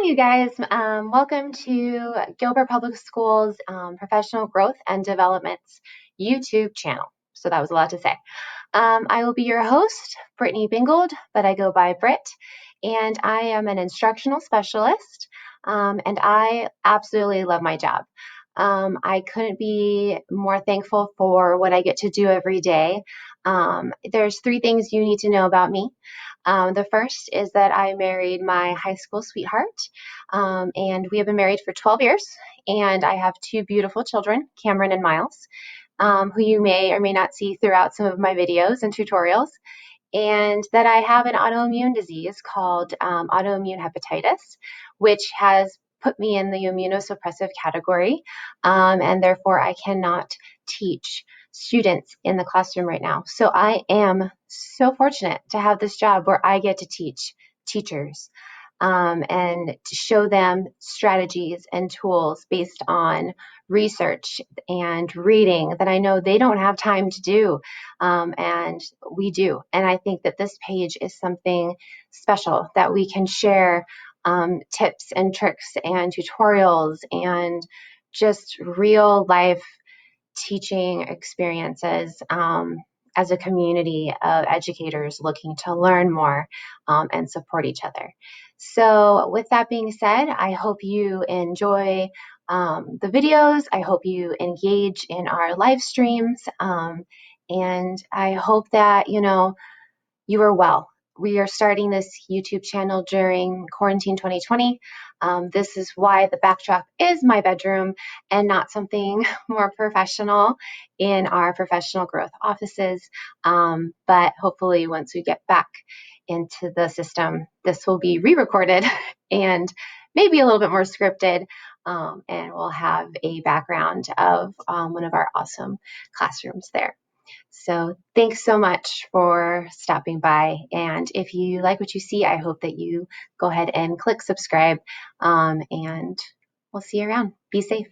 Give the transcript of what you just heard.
Hi, you guys. Welcome to Gilbert Public Schools Professional Growth and Development's YouTube channel. So that was a lot to say. I will be your host, Brittany Bingold, but I go by Brit, and I am an instructional specialist, and I absolutely love my job. I couldn't be more thankful for what I get to do every day. There's three things you need to know about me. The first is that I married my high school sweetheart, and we have been married for 12 years, and I have two beautiful children, Cameron and Miles, who you may or may not see throughout some of my videos and tutorials, and that I have an autoimmune disease called autoimmune hepatitis, which has put me in the immunosuppressive category, and therefore I cannot teach students in the classroom right now. So I am so fortunate to have this job where I get to teach teachers and to show them strategies and tools based on research and reading that I know they don't have time to do, and we do. And I think that this page is something special that we can share tips and tricks and tutorials and just real life teaching experiences as a community of educators looking to learn more and support each other. So with that being said, I hope you enjoy the videos. I hope you engage in our live streams. And I hope that, you are well. We are starting this YouTube channel during quarantine 2020. This is why the backdrop is my bedroom and not something more professional in our professional growth offices. But hopefully once we get back into the system, this will be re-recorded and maybe a little bit more scripted, and we'll have a background of one of our awesome classrooms there. So thanks so much for stopping by. And if you like what you see, I hope that you go ahead and click subscribe, and we'll see you around. Be safe.